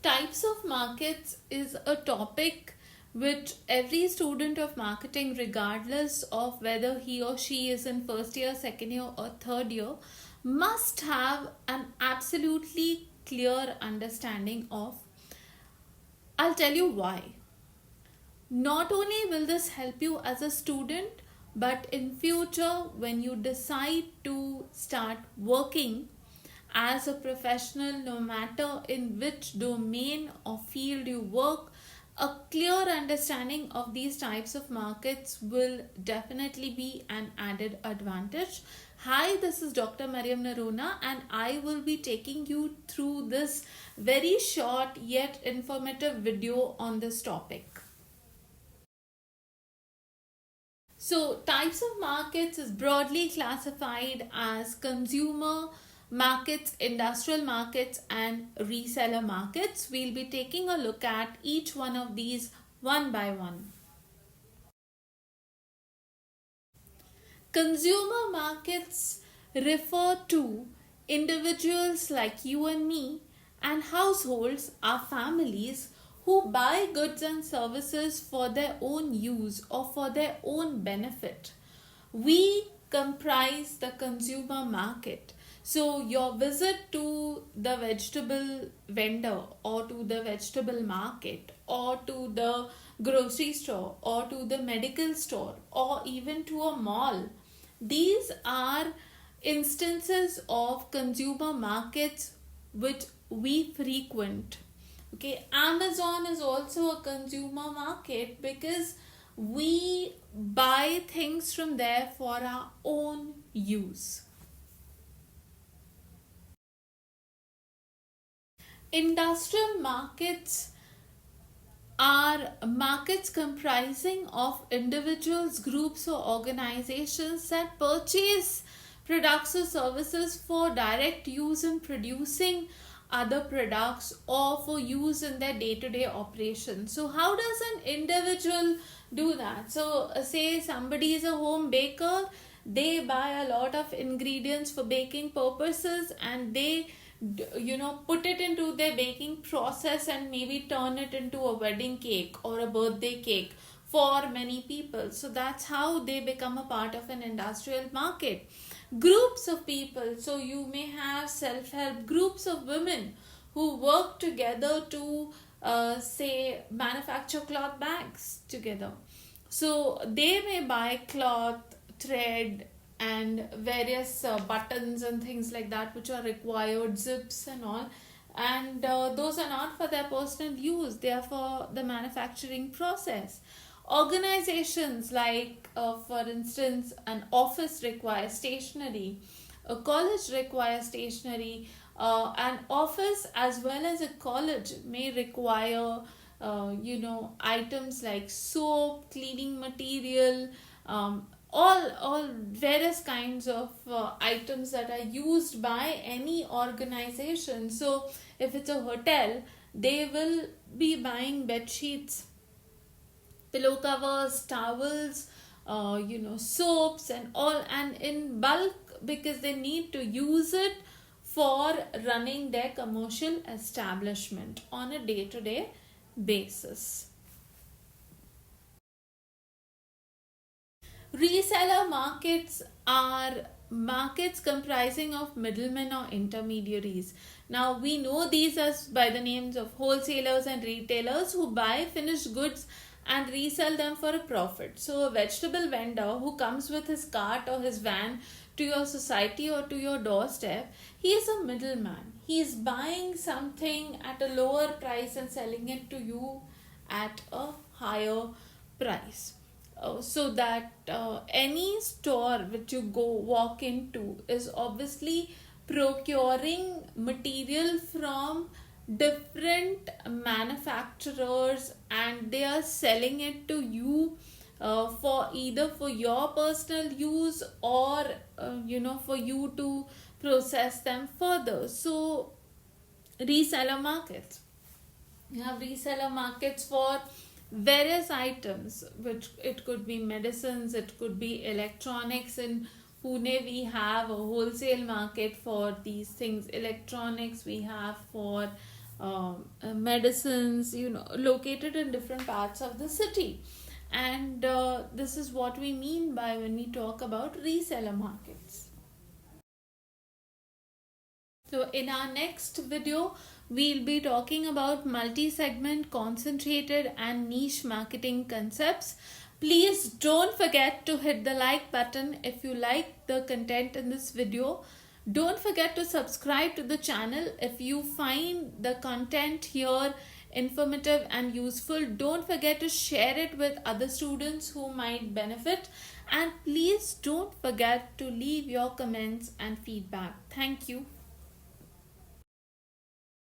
Types of markets is a topic which every student of marketing, regardless of whether he or she is in first year, second year, or third year, must have an absolutely clear understanding of. I'll tell you why. Not only will this help you as a student, but in future when you decide to start working as a professional, no matter in which domain or field you work, a clear understanding of these types of markets will definitely be an added advantage. Hi, this is Dr. Mariam Narona, and I will be taking you through this very short yet informative video on this topic. So, types of markets is broadly classified as consumer markets, industrial markets, and reseller markets. We'll be taking a look at each one of these one by one. Consumer markets refer to individuals like you and me and households, our families, who buy goods and services for their own use or for their own benefit. We comprise the consumer market. So, your visit to the vegetable vendor or to the vegetable market or to the grocery store or to the medical store or even to a mall, these are instances of consumer markets which we frequent. Okay, Amazon is also a consumer market because we buy things from there for our own use. Industrial markets are markets comprising of individuals, groups, or organizations that purchase products or services for direct use in producing other products or for use in their day-to-day operations. So how does an individual do that? So say somebody is a home baker, they buy a lot of ingredients for baking purposes and they put it into their baking process and maybe turn it into a wedding cake or a birthday cake for many people. So that's how they become a part of an industrial market. Groups of people, so you may have self-help groups of women who work together to say manufacture cloth bags together. So they may buy cloth, thread, and various buttons and things like that which are required, zips and all, and those are not for their personal use, they are for the manufacturing process. Organizations like for instance an office requires stationery, a college requires stationery, an office as well as a college may require items like soap, cleaning material, all various kinds of items that are used by any organization. So if it's a hotel, they will be buying bed sheets, pillow covers, towels, soaps and all, and in bulk because they need to use it for running their commercial establishment on a day-to-day basis. Reseller markets are markets comprising of middlemen or intermediaries. Now we know these as by the names of wholesalers and retailers who buy finished goods and resell them for a profit. So a vegetable vendor who comes with his cart or his van to your society or to your doorstep, he is a middleman. He is buying something at a lower price and selling it to you at a higher price. So that any store which you go walk into is obviously procuring material from different manufacturers and they are selling it to you for either for your personal use or for you to process them further. So reseller markets, you have reseller markets for various items, which it could be medicines, it could be electronics. In Pune we have a wholesale market for these things. Electronics we have for medicines, located in different parts of the city. And this is what we mean by when we talk about reseller markets. So, in our next video, we'll be talking about multi segment, concentrated, and niche marketing concepts. Please don't forget to hit the like button if you like the content in this video. Don't forget to subscribe to the channel if you find the content here informative and useful. Don't forget to share it with other students who might benefit, and please don't forget to leave your comments and feedback. Thank you.